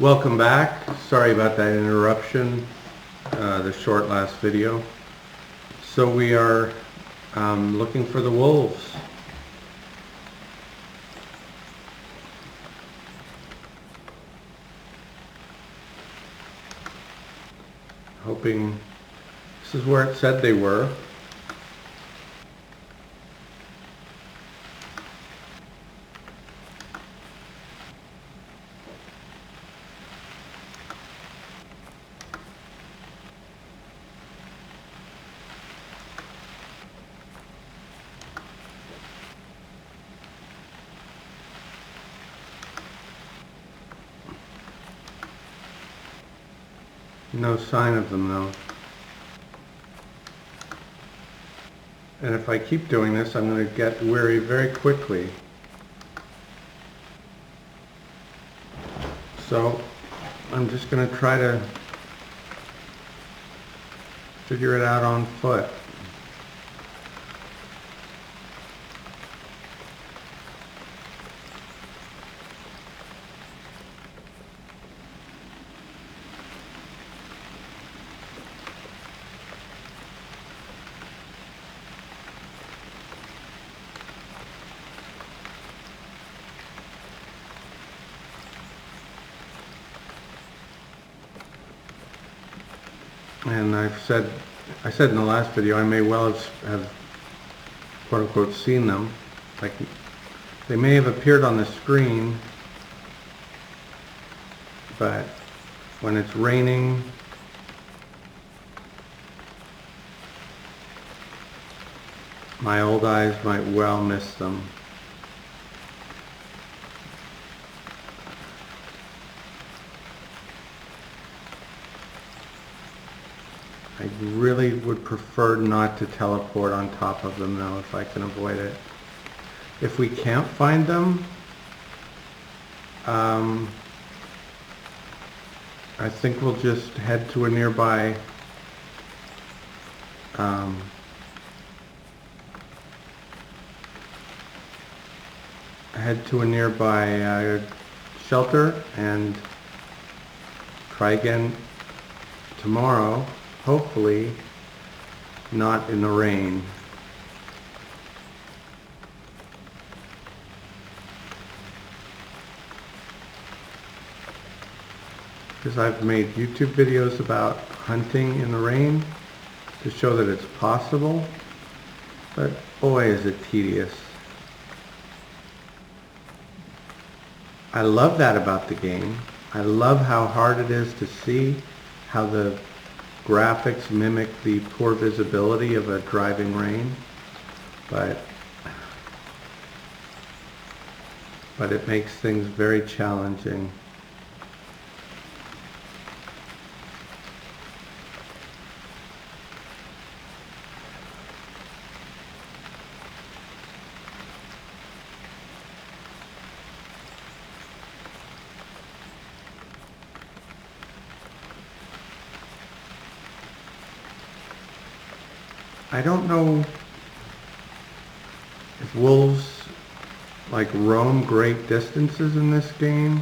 Welcome back. Sorry about that interruption, the short last video. So we are looking for the wolves. Hoping this is where it said they were. No sign of them though. And if I keep doing this, I'm going to get weary very quickly. So I'm just going to try to figure it out on foot. And I said in the last video, I may well have quote unquote seen them. Like they may have appeared on the screen, but when it's raining, my old eyes might well miss them. I really would prefer not to teleport on top of them though, if I can avoid it. If we can't find them, I think we'll just head to a nearby shelter and try again tomorrow. Hopefully not in the rain. Because I've made YouTube videos about hunting in the rain to show that it's possible, but boy is it tedious. I love that about the game. I love how hard it is to see, how the graphics mimic the poor visibility of a driving rain, but it makes things very challenging. I don't know if wolves like roam great distances in this game,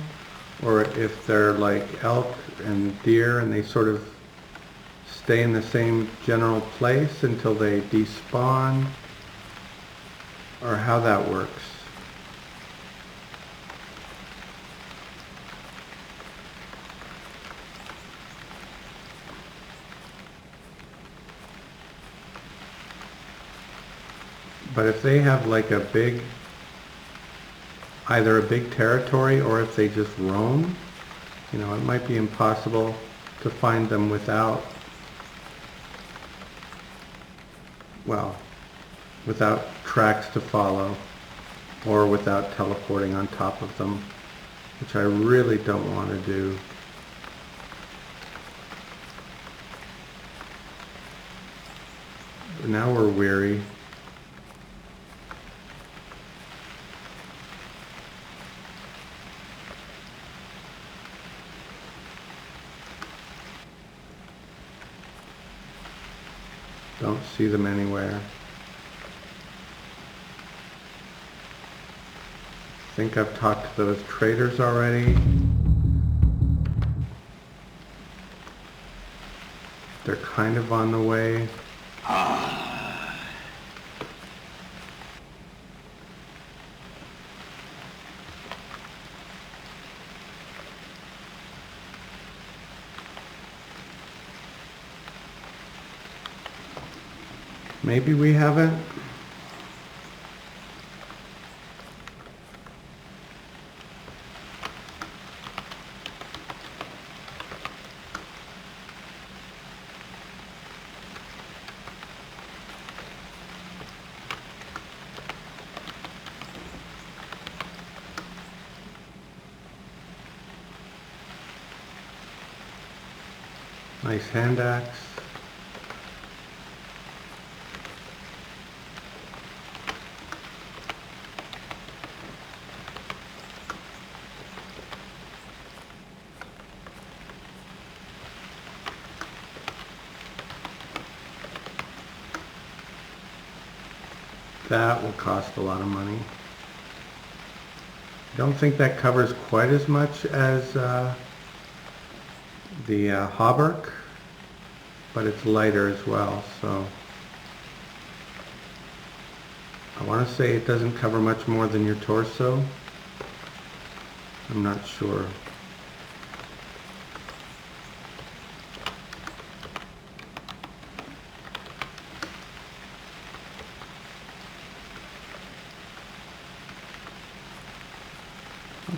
or if they're like elk and deer and they sort of stay in the same general place until they despawn, or how that works. But if they have like either a big territory, or if they just roam, it might be impossible to find them without tracks to follow, or without teleporting on top of them, which I really don't want to do. But now we're weary. Don't see them anywhere. I think I've talked to those traders already. They're kind of on the way. Maybe we haven't. Nice hand axe. That will cost a lot of money. I don't think that covers quite as much as the hauberk, but it's lighter as well, so I want to say it doesn't cover much more than your torso. I'm not sure.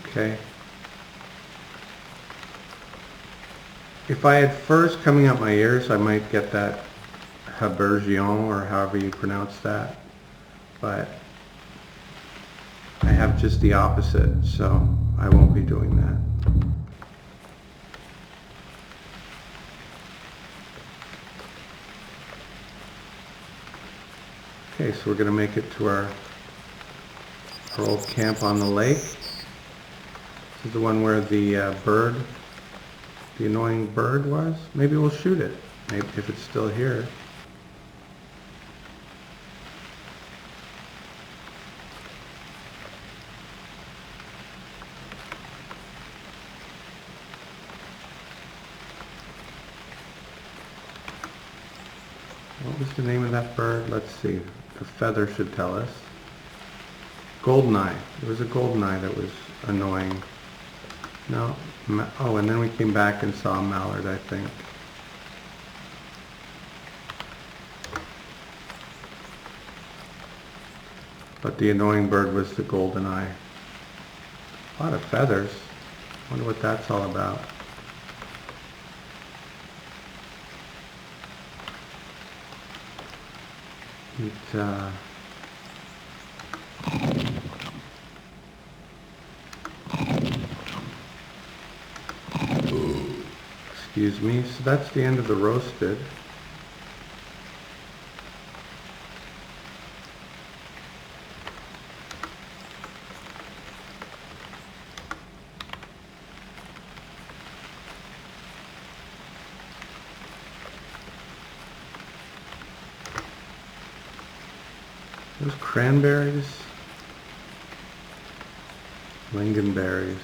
Okay. If I had furs coming up my ears, I might get that habergeon, or however you pronounce that. But I have just the opposite, so I won't be doing that. Okay, so we're going to make it to our old camp on the lake. This is the one where the the annoying bird was. Maybe we'll shoot it, maybe if it's still here. What was the name of that bird? Let's see. The feather should tell us. Goldeneye. It was a goldeneye that was annoying. No. Oh, and then we came back and saw a mallard, I think. But the annoying bird was the goldeneye. A lot of feathers. Wonder what that's all about. Excuse me. So that's the end of the roasted. Those cranberries, lingonberries.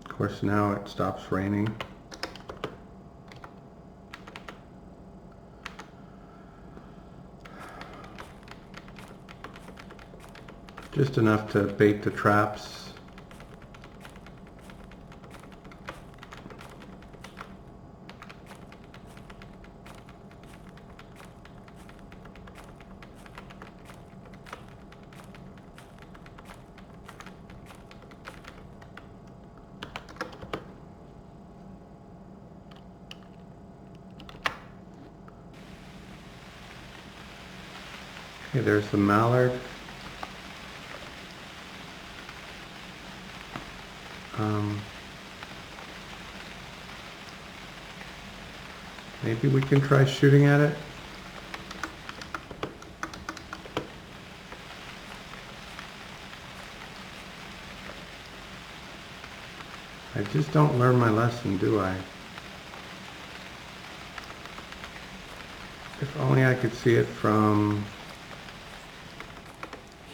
Of course, now it stops raining. Just enough to bait the traps. Okay, there's the mallard. Maybe we can try shooting at it. I just don't learn my lesson, do I? If only I could see it from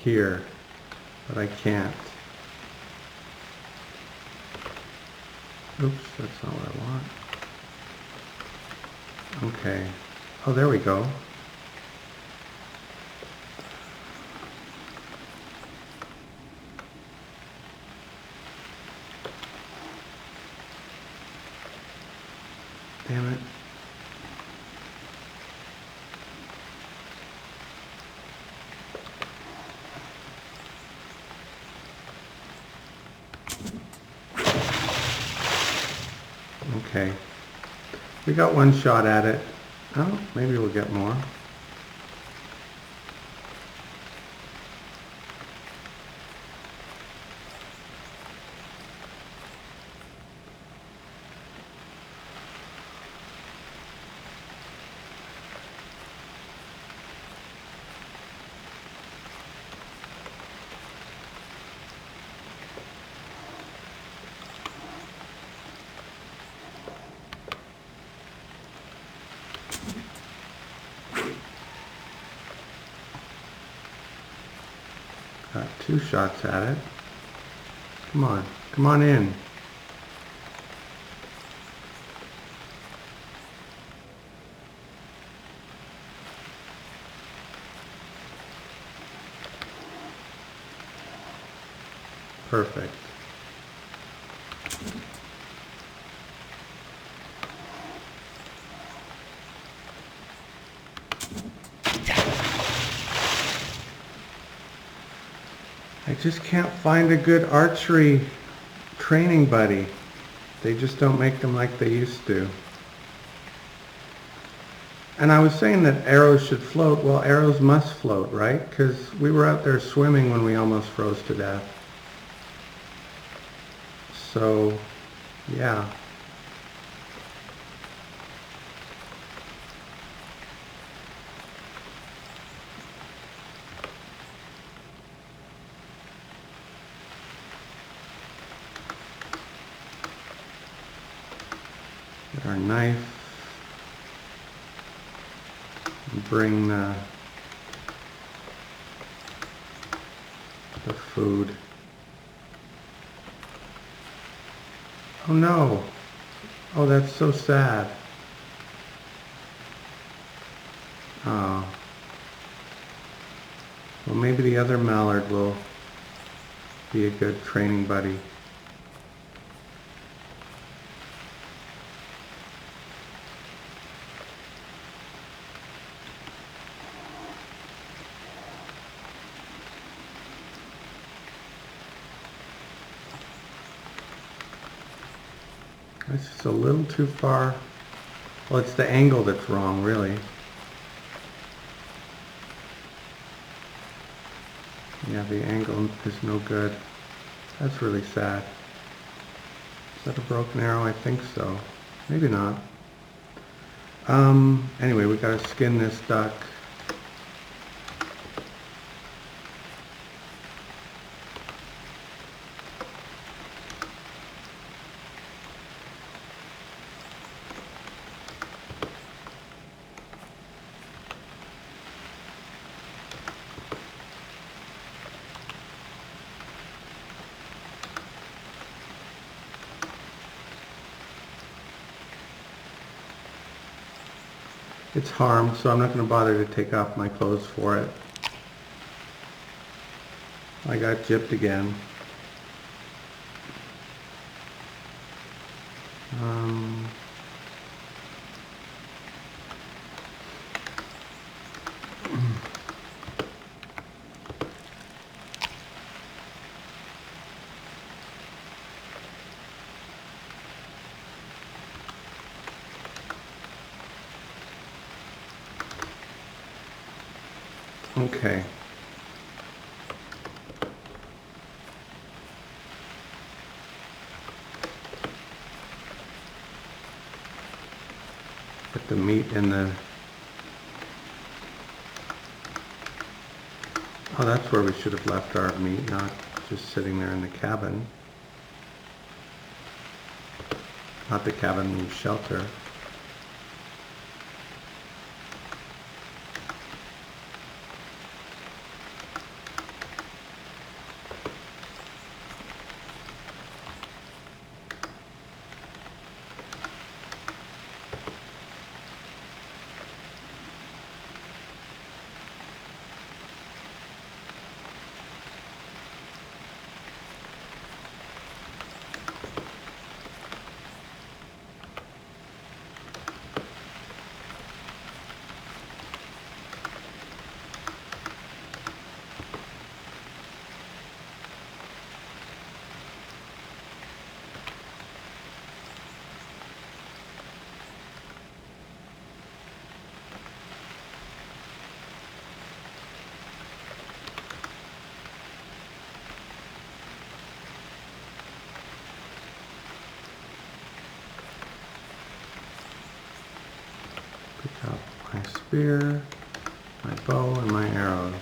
here, but I can't. Oops, that's not what I want. Okay. Oh, there we go. Damn it. Okay. We got one shot at it. Oh, maybe we'll get more. Got two shots at it. Come on in. Perfect. I just can't find a good archery training buddy. They just don't make them like they used to. And I was saying that arrows should float. Well, arrows must float, right? Because we were out there swimming when we almost froze to death. So, yeah. Get our knife. Bring the food. Oh no. Oh, that's so sad. Oh. Well, maybe the other mallard will be a good training buddy. It's just a little too far. Well, it's the angle that's wrong, really. Yeah, the angle is no good. That's really sad. Is that a broken arrow? I think so. Maybe not. Anyway, we gotta skin this duck. It's harmed, so I'm not going to bother to take off my clothes for it. I got gypped again. Okay. Put the meat in the... Oh, that's where we should have left our meat, not just sitting there in the cabin. Not the cabin, the shelter. spear, my bow, and my arrows.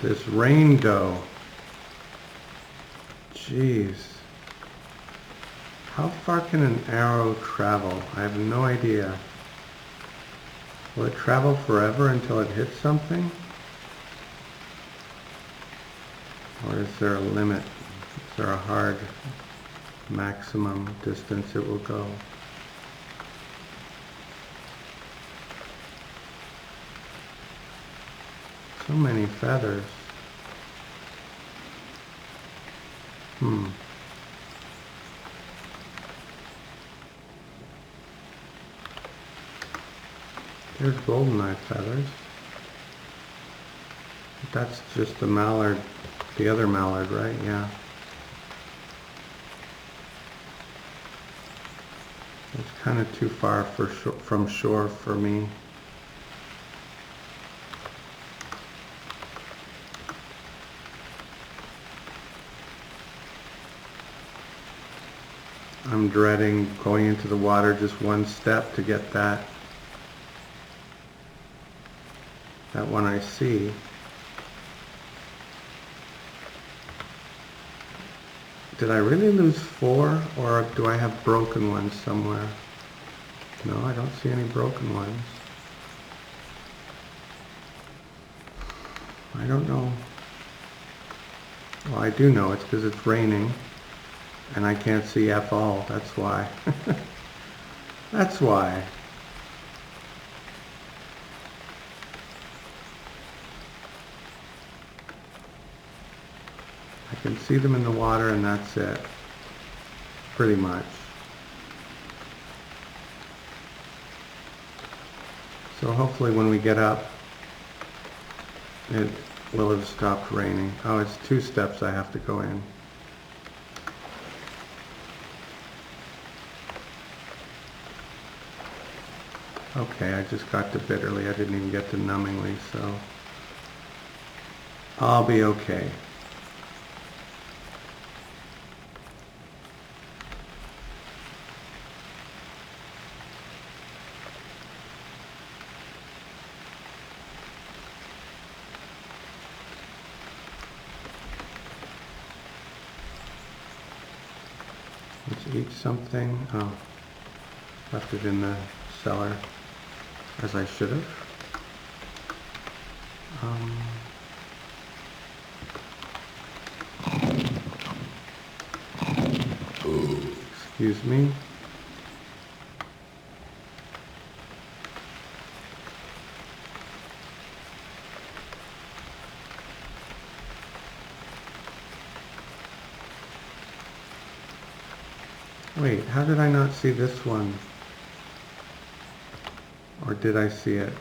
This rain doe. Jeez. How far can an arrow travel? I have no idea. Will it travel forever until it hits something? Or is there a limit? Is there a hard maximum distance it will go? So many feathers. There's goldeneye feathers. That's just the mallard, the other mallard, right? Yeah. It's kind of too far from shore for me. I'm dreading going into the water just one step to get that one I see. Did I really lose 4, or do I have broken ones somewhere? No, I don't see any broken ones. I don't know. Well, I do know it's because it's raining and I can't see F all. That's why. That's why. I can see them in the water and that's it. Pretty much. So hopefully when we get up, it will have stopped raining. Oh, it's 2 steps I have to go in. Okay, I just got to bitterly. I didn't even get to numbingly, so I'll be okay. Let's eat something. Oh, left it in the cellar, as I should have. Excuse me. Wait, how did I not see this one? Or did I see it?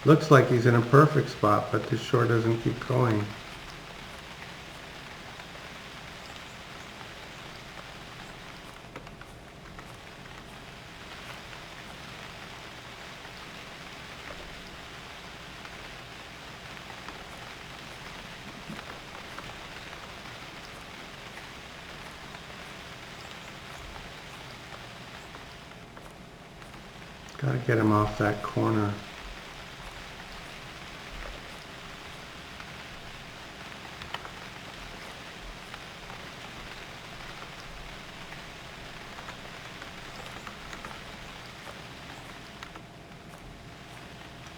Looks like he's in a perfect spot, but the shore doesn't keep going. Gotta get him off that corner.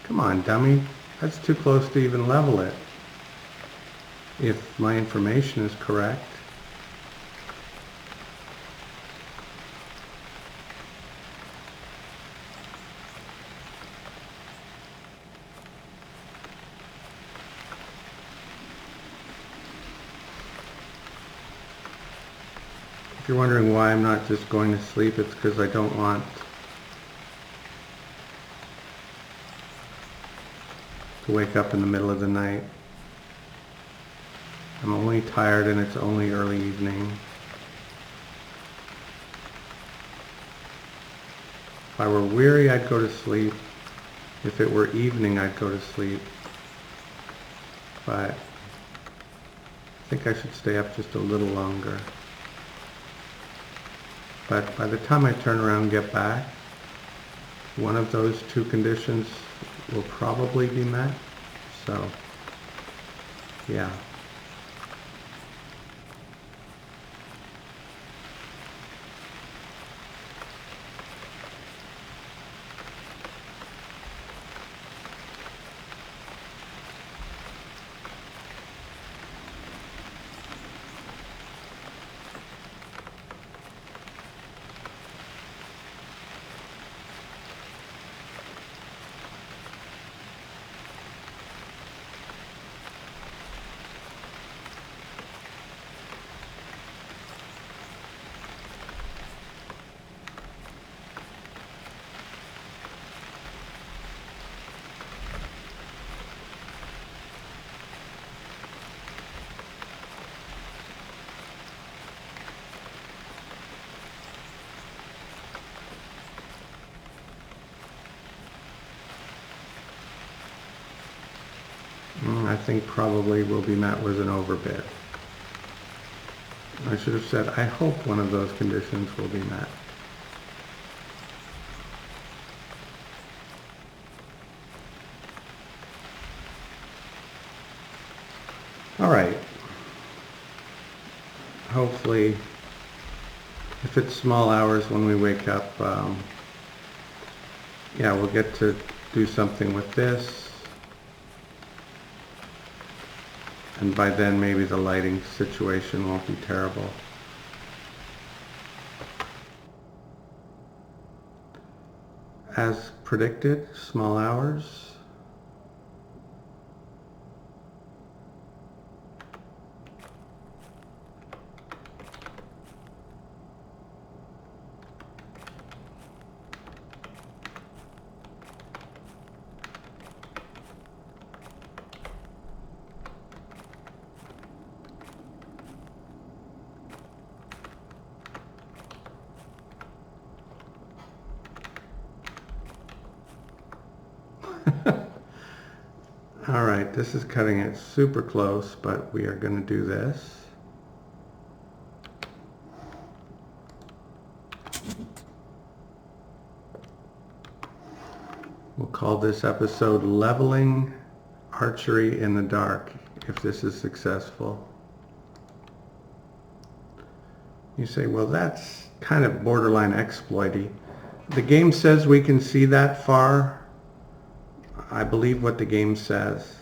Come on, dummy. That's too close to even level it. If my information is correct. If you're wondering why I'm not just going to sleep, it's because I don't want to wake up in the middle of the night. I'm only tired and it's only early evening. If I were weary, I'd go to sleep. If it were evening, I'd go to sleep. But I think I should stay up just a little longer. But by the time I turn around and get back, one of those two conditions will probably be met. So, yeah. I think probably will be met with an overbid. I should have said, I hope one of those conditions will be met. All right. Hopefully, if it's small hours when we wake up, yeah, we'll get to do something with this. And by then, maybe the lighting situation won't be terrible. As predicted, small hours. All right, this is cutting it super close, but we are going to do this. We'll call this episode Leveling Archery in the Dark, if this is successful. You say, well, that's kind of borderline exploity. The game says we can see that far. I believe what the game says.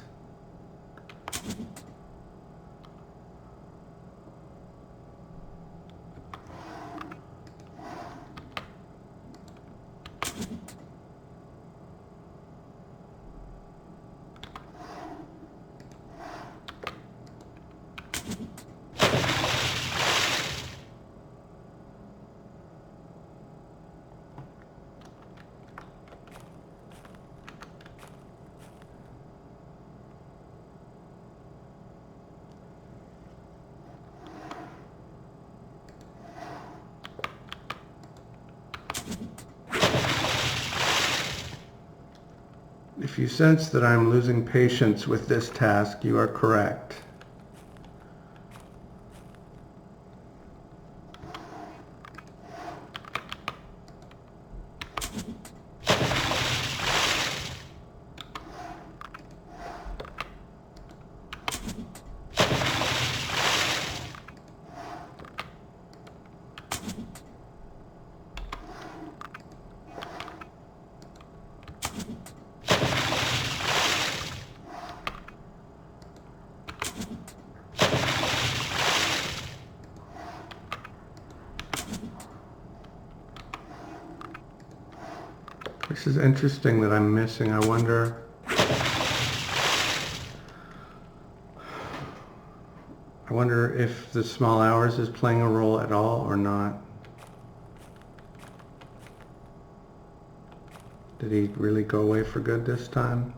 If you sense that I'm losing patience with this task, you are correct. This is interesting that I'm missing. I wonder... if the small hours is playing a role at all or not. Did he really go away for good this time?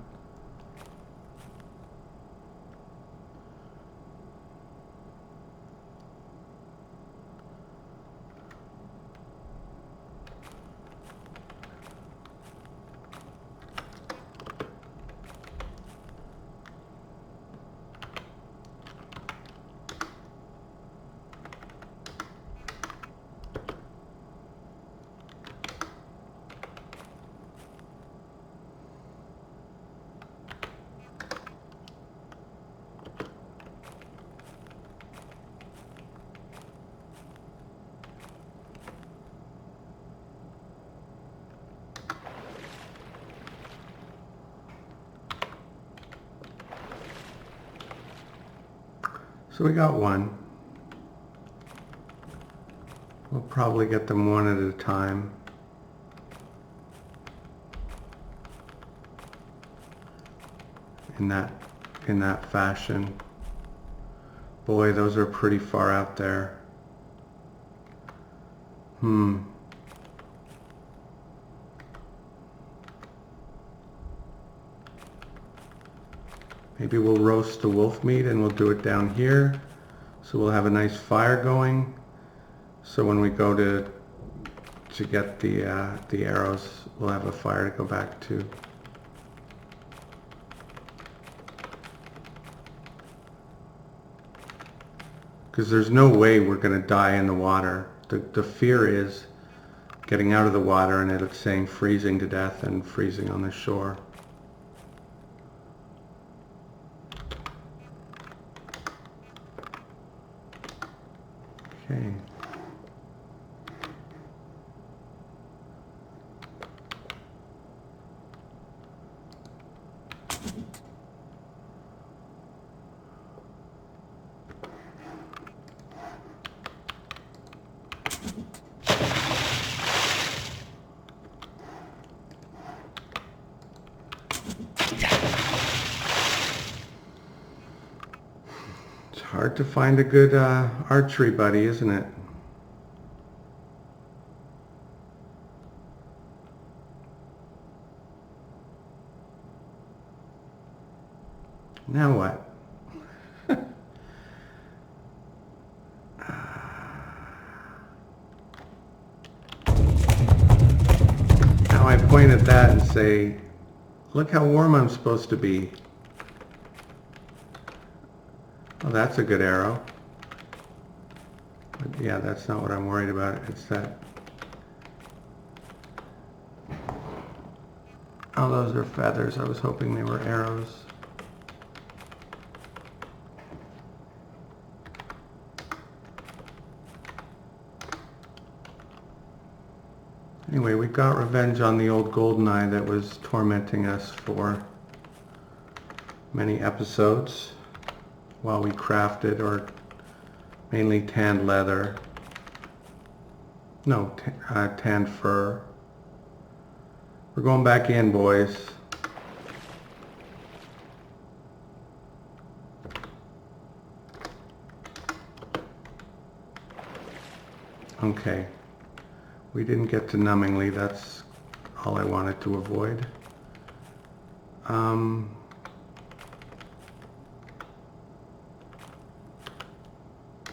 So we got one. We'll probably get them one at a time. In that fashion. Boy, those are pretty far out there. Maybe we'll roast the wolf meat and we'll do it down here. So we'll have a nice fire going. So when we go to get the arrows, we'll have a fire to go back to. Because there's no way we're going to die in the water. The fear is getting out of the water and it's saying freezing to death and freezing on the shore. Okay. It's hard to find a good archery buddy, isn't it? Now what? Now I point at that and say, look how warm I'm supposed to be. Oh, that's a good arrow. But yeah, that's not what I'm worried about. It's that. Oh, those are feathers. I was hoping they were arrows. Anyway, we got revenge on the old goldeneye that was tormenting us for many episodes while we crafted, or mainly tanned leather. No, tanned fur. We're going back in, boys. Okay. We didn't get to numbingly, that's all I wanted to avoid.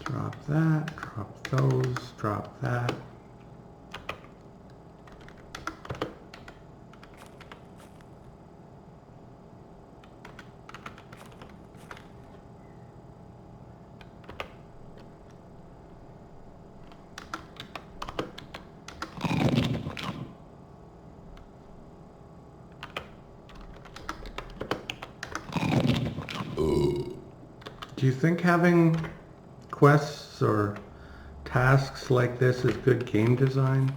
Drop that, drop those, drop that. Do you think having quests or tasks like this is good game design?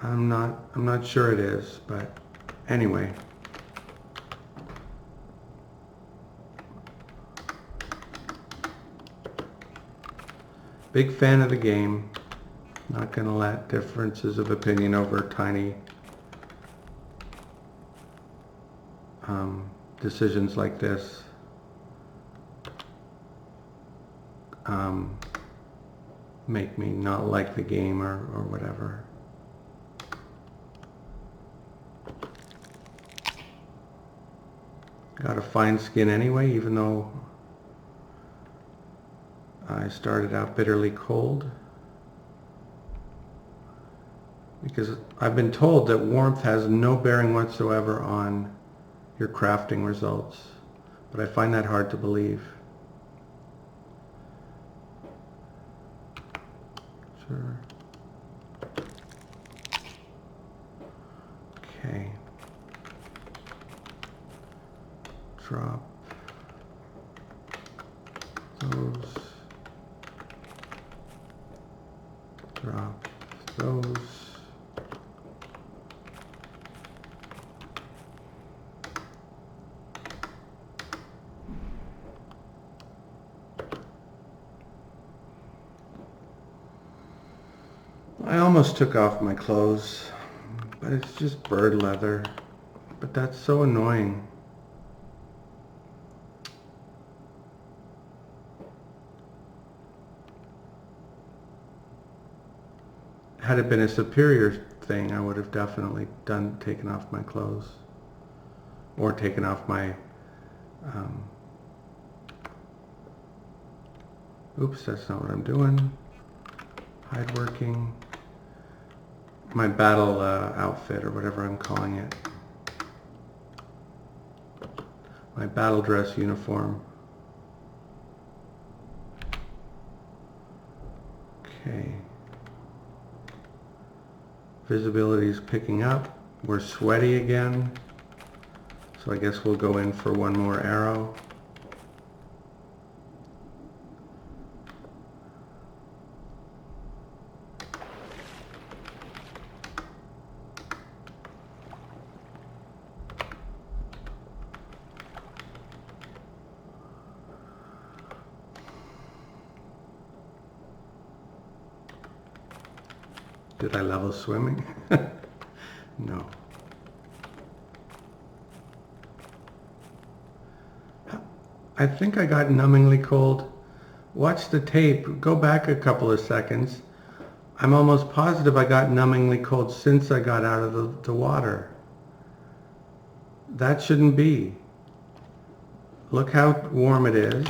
I'm not sure it is, but anyway. Big fan of the game. Not going to let differences of opinion over tiny decisions like this make me not like the game or whatever. Got a fine skin anyway, even though I started out bitterly cold. Because I've been told that warmth has no bearing whatsoever on your crafting results, but I find that hard to believe. Sure. Okay. Drop those. Drop those. I almost took off my clothes, but it's just bird leather. But that's so annoying. Had it been a superior thing, I would have definitely taken off my clothes. Or taken off my, oops, that's not what I'm doing. Hideworking. My battle outfit, or whatever I'm calling it. My battle dress uniform. Okay. Visibility is picking up. We're sweaty again. So I guess we'll go in for one more arrow. Did I level swimming? No. I think I got numbingly cold. Watch the tape. Go back a couple of seconds. I'm almost positive I got numbingly cold since I got out of the water. That shouldn't be. Look how warm it is.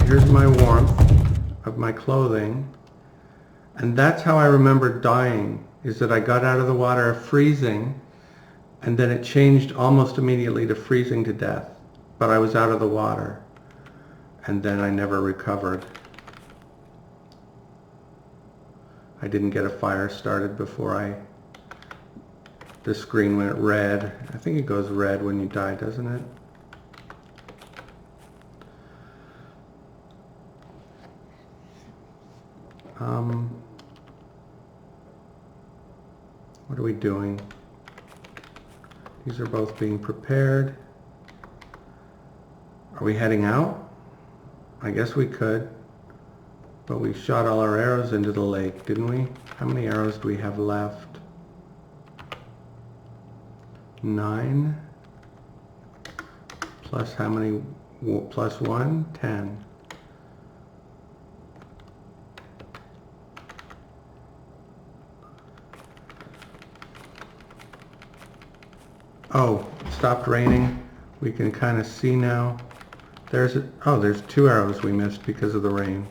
Here's my warmth of my clothing. And that's how I remember dying, is that I got out of the water freezing, and then it changed almost immediately to freezing to death. But I was out of the water, and then I never recovered. I didn't get a fire started before the screen went red. I think it goes red when you die, doesn't it? What are we doing? These are both being prepared. Are we heading out? I guess we could, but we shot all our arrows into the lake, didn't we? How many arrows do we have left? 9. Plus how many? Plus 1? 10. Oh, it stopped raining. We can kind of see now. There's 2 arrows we missed because of the rain.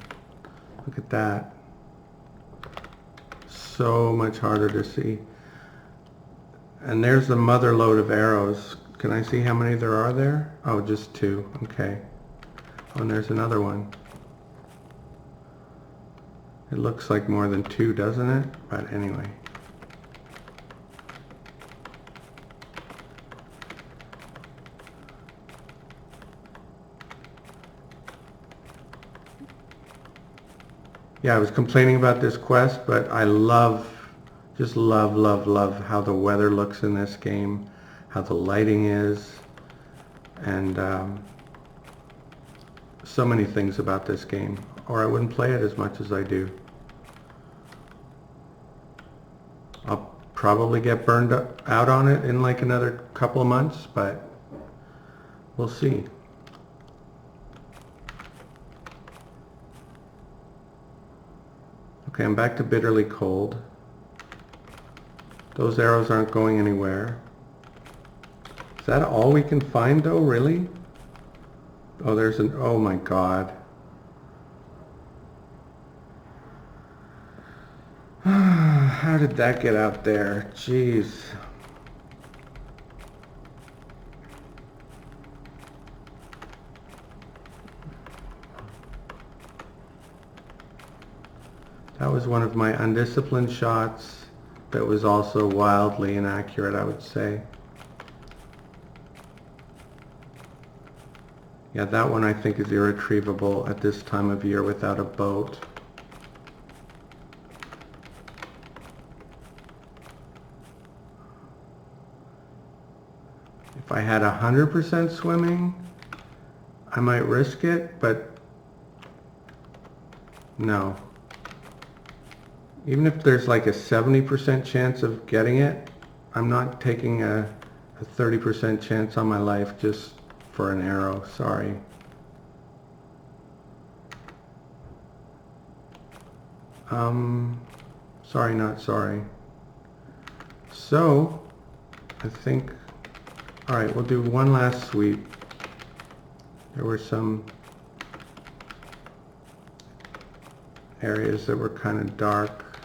Look at that. So much harder to see. And there's the mother load of arrows. Can I see how many there are there? Oh, just 2. Okay. Oh, and there's another one. It looks like more than 2, doesn't it? But anyway. Yeah, I was complaining about this quest, but I just love how the weather looks in this game, how the lighting is, and so many things about this game, or I wouldn't play it as much as I do. I'll probably get burned out on it in like another couple of months, but we'll see. Okay, I'm back to bitterly cold. Those arrows aren't going anywhere. Is that all we can find though, really? Oh, there's an, oh my God. How did that get out there? Jeez. That was one of my undisciplined shots that was also wildly inaccurate, I would say. Yeah, that one I think is irretrievable at this time of year without a boat. If I had 100% swimming, I might risk it, but no. Even if there's like a 70% chance of getting it, I'm not taking a 30% chance on my life just for an arrow, sorry. Sorry, not sorry. So, I think, all right, we'll do one last sweep. There were some areas that were kind of dark.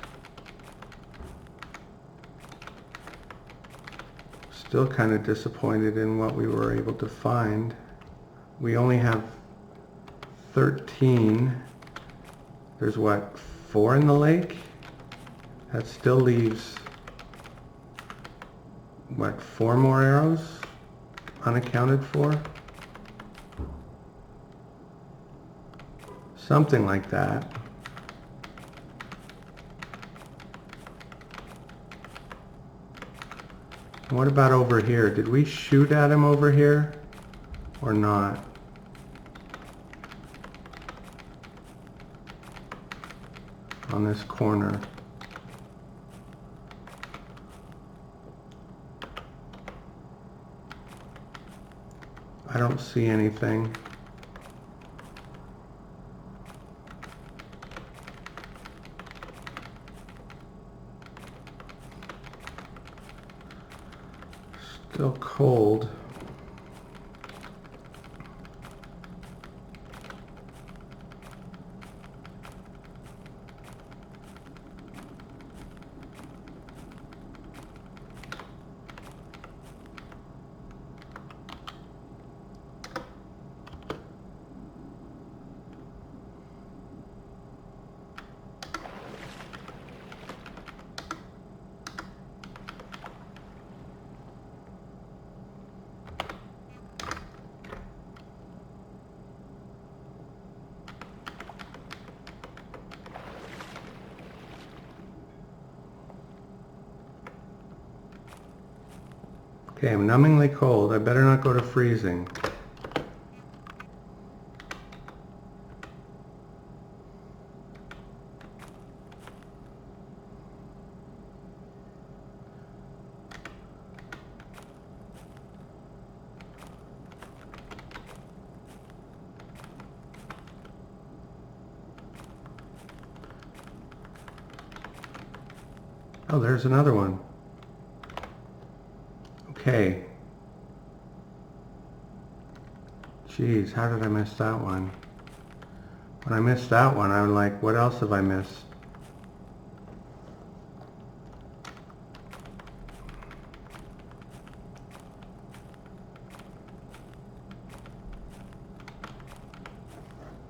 Still kind of disappointed in what we were able to find. We only have 13. There's what, 4 in the lake? That still leaves, what, 4 more arrows unaccounted for? Something like that. What about over here? Did we shoot at him over here or not? On this corner. I don't see anything. Still cold. Okay, I'm numbingly cold. I better not go to freezing. Oh, there's another one. Okay. Jeez, how did I miss that one? When I missed that one, I'm like, what else have I missed?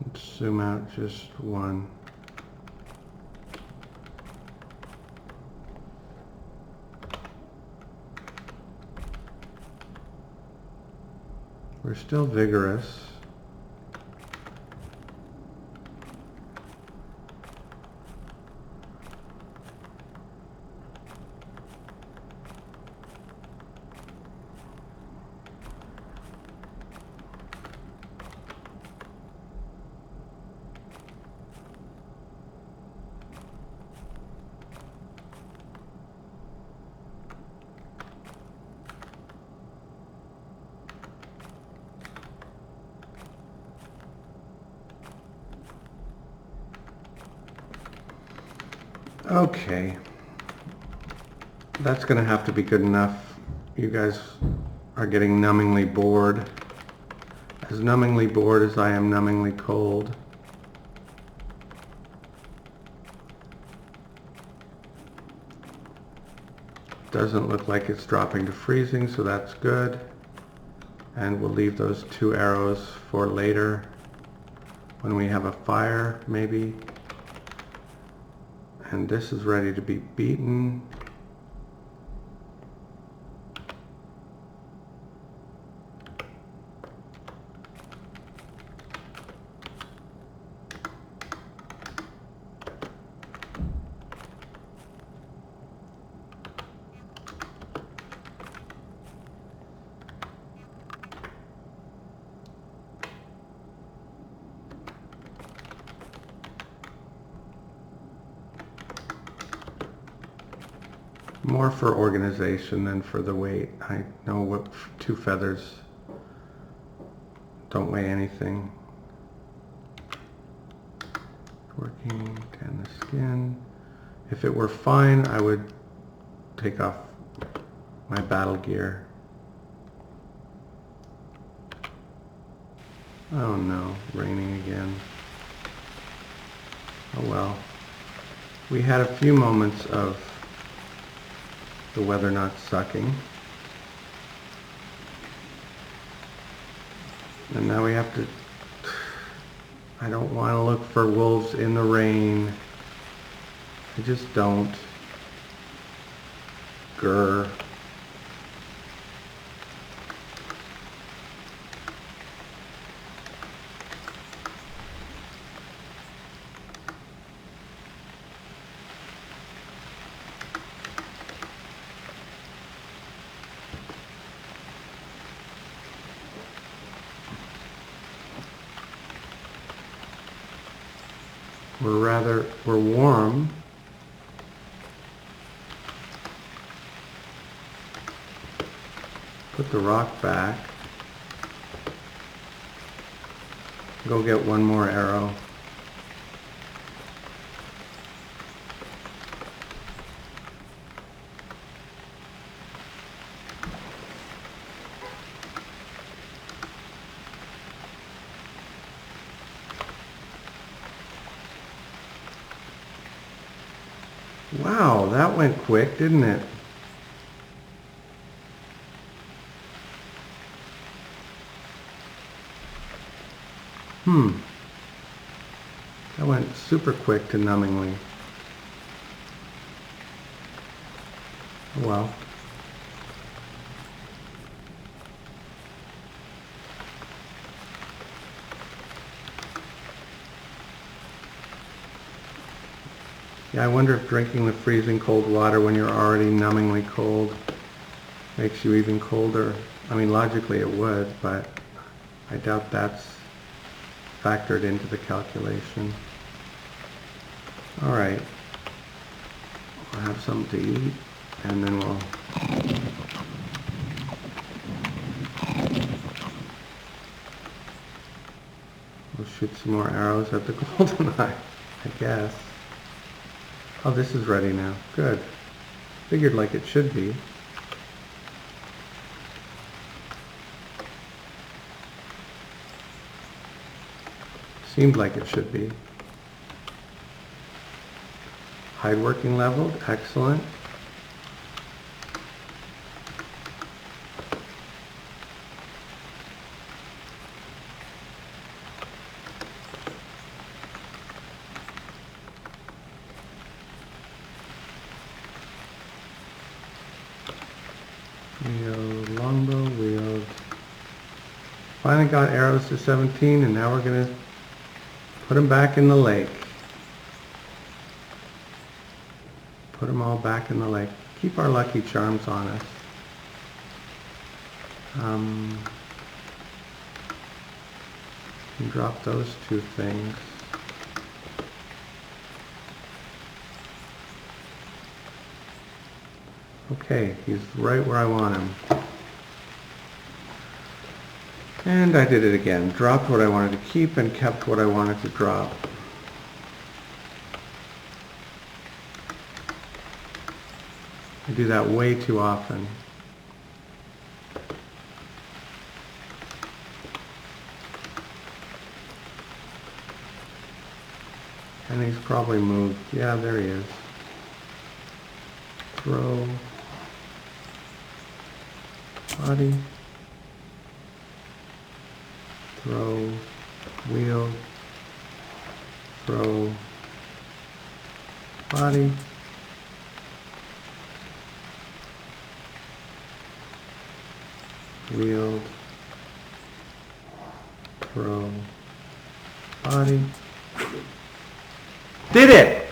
Let's zoom out just one. We're still vigorous. Okay. That's going to have to be good enough. You guys are getting numbingly bored. As numbingly bored as I am numbingly cold. Doesn't look like it's dropping to freezing, so that's good. And we'll leave those 2 arrows for later when we have a fire, maybe. And this is ready to be beaten. More for organization than for the weight. I know what 2 feathers don't weigh anything. Working, tan the skin. If it were fine, I would take off my battle gear. Oh no, raining again. Oh well. We had a few moments of the weather not sucking. And now we have to, I don't want to look for wolves in the rain. I just don't. Grr. We're warm. Put the rock back. Go get one more arrow. Wow, that went quick, didn't it? That went super quick to numbingly. Oh well. Yeah, I wonder if drinking the freezing cold water when you're already numbingly cold makes you even colder. I mean, logically it would, but I doubt that's factored into the calculation. All right, we'll have something to eat, and then we'll shoot some more arrows at the golden eye, I guess. Oh, this is ready now. Good. Figured like it should be. Seemed like it should be. Hide working leveled. Excellent. Wield longbow, wield. Finally got arrows to 17, and now we're going to put them back in the lake. Put them all back in the lake. Keep our lucky charms on us. And drop those 2 things. Okay, he's right where I want him. And I did it again. Dropped what I wanted to keep and kept what I wanted to drop. I do that way too often. And he's probably moved. Yeah, there he is. Throw. Body. Throw. Wheel. Throw. Body. Wheeled. Throw. Body. Did it!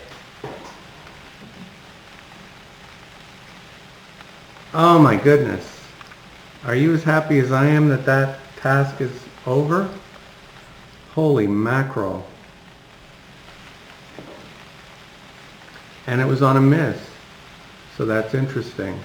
Oh my goodness. Are you as happy as I am that that task is over? Holy mackerel. And it was on a miss. So that's interesting.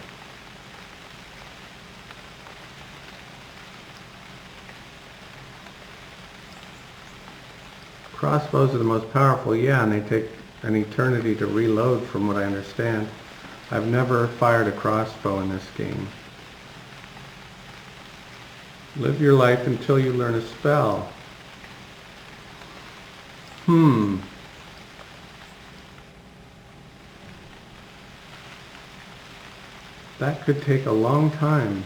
Crossbows are the most powerful, yeah, and they take an eternity to reload from what I understand. I've never fired a crossbow in this game. Live your life until you learn a spell. That could take a long time.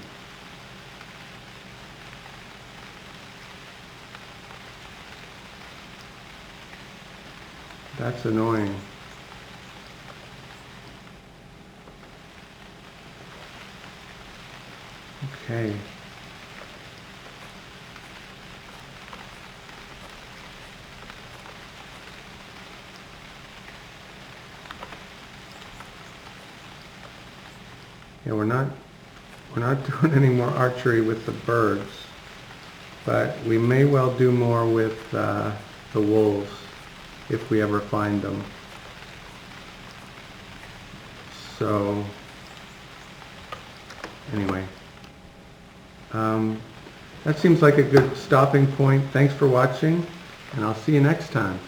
That's annoying. Okay. Yeah, we're not doing any more archery with the birds, but we may well do more with the wolves if we ever find them. So anyway, that seems like a good stopping point. Thanks for watching, and I'll see you next time.